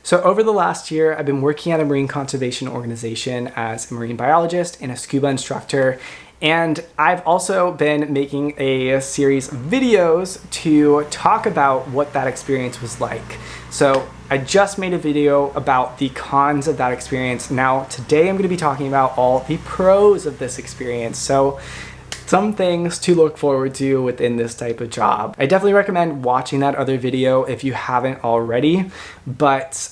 So over the last year, I've been working at a marine conservation organization as a marine biologist and a scuba instructor. And I've also been making a series of videos to talk about what that experience was like. So I just made a video about the cons of that experience. Now, today I'm going to be talking about all the pros of this experience. So some things to look forward to within this type of job. I definitely recommend watching that other video if you haven't already, but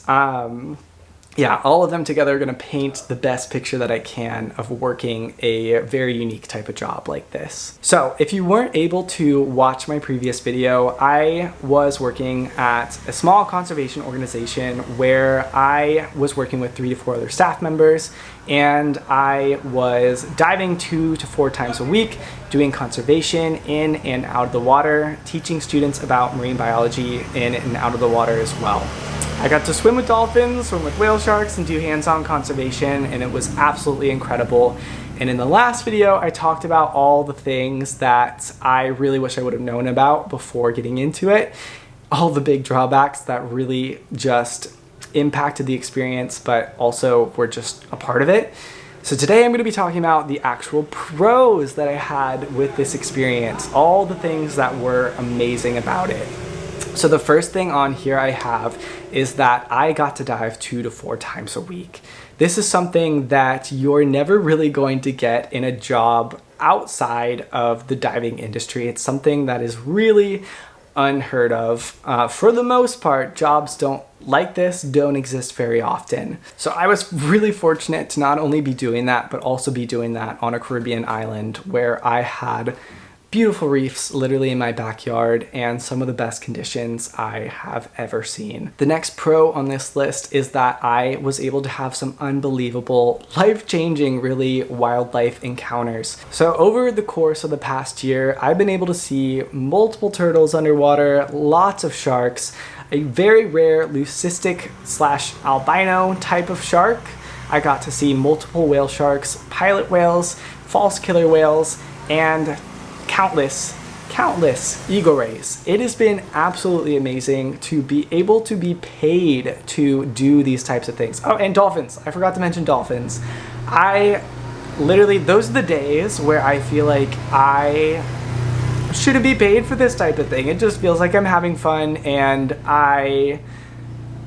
yeah, all of them together are going to paint the best picture that I can of working a very unique type of job like this. So if you weren't able to watch my previous video, I was working at a small conservation organization where I was working with 3 to 4 other staff members, and I was diving 2 to 4 times a week, doing conservation in and out of the water, teaching students about marine biology in and out of the water as well. I got to swim with dolphins, swim with whale sharks, and do hands-on conservation, and it was absolutely incredible. And in the last video, I talked about all the things that I really wish I would have known about before getting into it. All the big drawbacks that really just impacted the experience, but also were just a part of it. So today I'm going to be talking about the actual pros that I had with this experience, all the things that were amazing about it. So the first thing on here I have is that I got to dive 2 to 4 times a week. This is something that you're never really going to get in a job outside of the diving industry. It's something that is really unheard of. For the most part, jobs like this don't exist very often. So I was really fortunate to not only be doing that, but also be doing that on a Caribbean island where I had beautiful reefs literally in my backyard and some of the best conditions I have ever seen. The next pro on this list is that I was able to have some unbelievable, life-changing, really wildlife encounters. So over the course of the past year, I've been able to see multiple turtles underwater, lots of sharks, a very rare leucistic/albino type of shark. I got to see multiple whale sharks, pilot whales, false killer whales, and countless eagle rays. It has been absolutely amazing to be able to be paid to do these types of things. Oh, and dolphins. I forgot to mention dolphins. Those are the days where I feel like I shouldn't be paid for this type of thing. It just feels like I'm having fun, and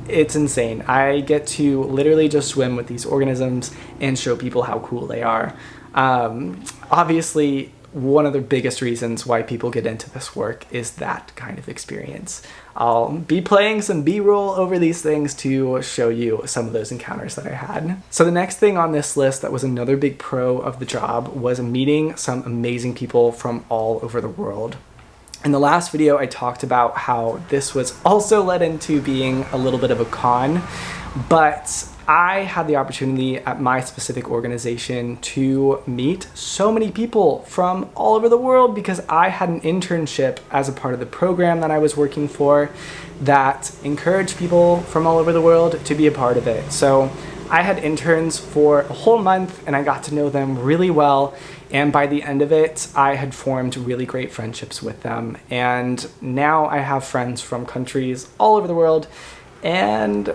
it's insane. I get to literally just swim with these organisms and show people how cool they are. Obviously, one of the biggest reasons why people get into this work is that kind of experience. I'll be playing some B-roll over these things to show you some of those encounters that I had. So the next thing on this list that was another big pro of the job was meeting some amazing people from all over the world. In the last video, I talked about how this was also led into being a little bit of a con, but I had the opportunity at my specific organization to meet so many people from all over the world because I had an internship as a part of the program that I was working for that encouraged people from all over the world to be a part of it. So I had interns for a whole month and I got to know them really well. And by the end of it, I had formed really great friendships with them. And now I have friends from countries all over the world, and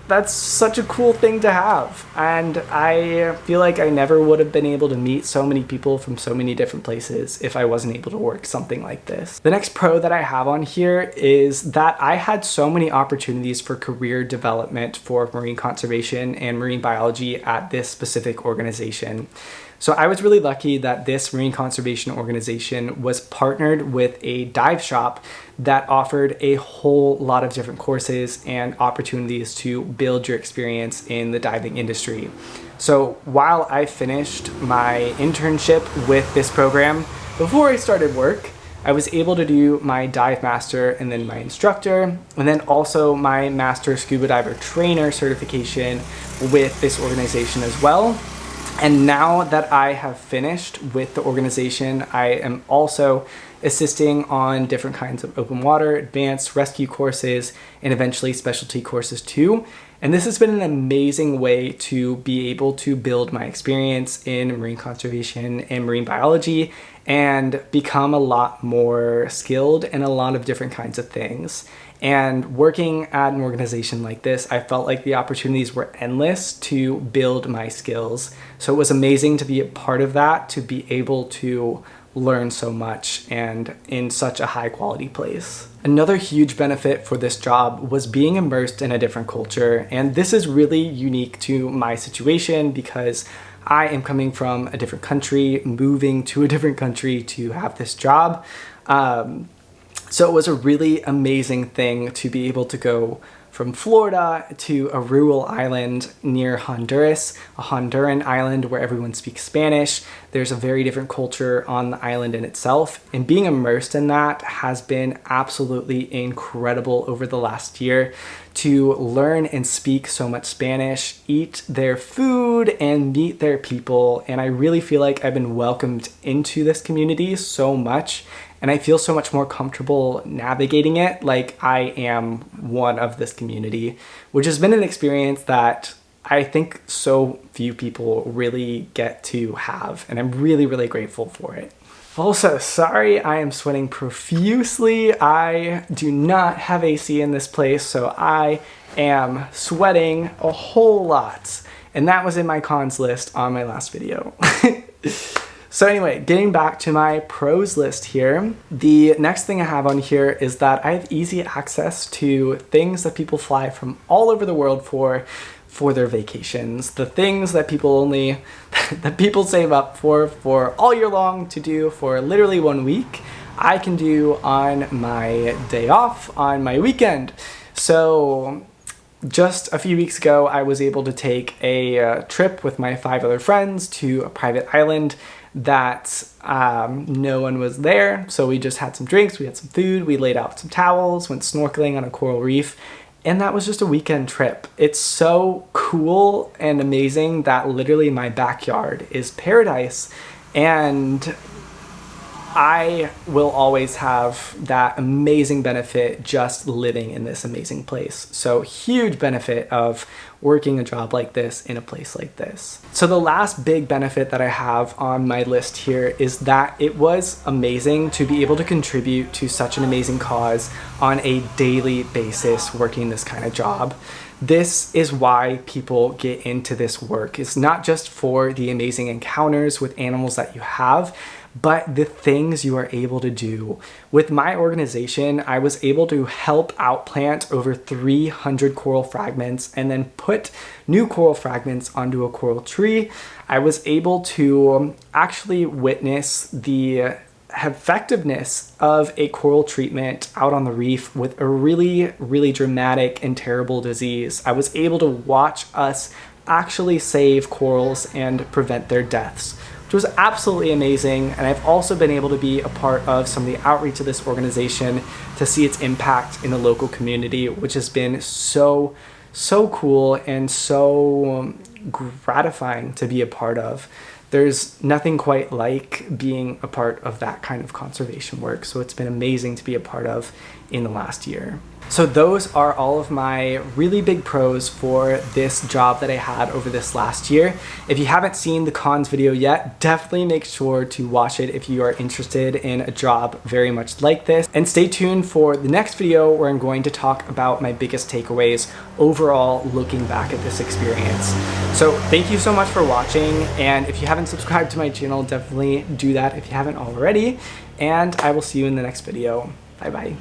that's such a cool thing to have. And I feel like I never would have been able to meet so many people from so many different places if I wasn't able to work something like this. The next pro that I have on here is that I had so many opportunities for career development for marine conservation and marine biology at this specific organization. So I was really lucky that this marine conservation organization was partnered with a dive shop that offered a whole lot of different courses and opportunities to build your experience in the diving industry. So while I finished my internship with this program, before I started work, I was able to do my dive master and then my instructor, and then also my master scuba diver trainer certification with this organization as well. And now that I have finished with the organization, I am also assisting on different kinds of open water, advanced rescue courses, and eventually specialty courses too. And this has been an amazing way to be able to build my experience in marine conservation and marine biology and become a lot more skilled in a lot of different kinds of things. And working at an organization like this, I felt like the opportunities were endless to build my skills. So it was amazing to be a part of that, to be able to learn so much and in such a high quality place. Another huge benefit for this job was being immersed in a different culture. And this is really unique to my situation because I am coming from a different country, moving to a different country to have this job. So it was a really amazing thing to be able to go from Florida to a rural island near Honduras, a Honduran island where everyone speaks Spanish. There's a very different culture on the island in itself, and being immersed in that has been absolutely incredible over the last year to learn and speak so much Spanish, eat their food, and meet their people. And I really feel like I've been welcomed into this community so much. And I feel so much more comfortable navigating it like I am one of this community, which has been an experience that I think so few people really get to have. And I'm really, really grateful for it. Also, sorry, I am sweating profusely. I do not have AC in this place, so I am sweating a whole lot. And that was in my cons list on my last video. So anyway, getting back to my pros list here, the next thing I have on here is that I have easy access to things that people fly from all over the world for their vacations. The things that people save up for all year long to do for literally 1 week, I can do on my day off, on my weekend. So just a few weeks ago, I was able to take a trip with my 5 other friends to a private island that no one was there. So we just had some drinks, we had some food, we laid out some towels, went snorkeling on a coral reef, and that was just a weekend trip. It's so cool and amazing that literally my backyard is paradise, and I will always have that amazing benefit just living in this amazing place. So huge benefit of working a job like this in a place like this. So the last big benefit that I have on my list here is that it was amazing to be able to contribute to such an amazing cause on a daily basis working this kind of job. This is why people get into this work. It's not just for the amazing encounters with animals that you have, but the things you are able to do. With my organization, I was able to help outplant over 300 coral fragments and then put new coral fragments onto a coral tree. I was able to actually witness the effectiveness of a coral treatment out on the reef with a really, really dramatic and terrible disease. I was able to watch us actually save corals and prevent their deaths, which was absolutely amazing. And I've also been able to be a part of some of the outreach of this organization to see its impact in the local community, which has been so cool and so gratifying to be a part of. There's nothing quite like being a part of that kind of conservation work. So it's been amazing to be a part of in the last year. So those are all of my really big pros for this job that I had over this last year. If you haven't seen the cons video yet, definitely make sure to watch it if you are interested in a job very much like this. And stay tuned for the next video where I'm going to talk about my biggest takeaways overall looking back at this experience. So thank you so much for watching. And if you haven't subscribed to my channel, definitely do that if you haven't already. And I will see you in the next video. Bye bye.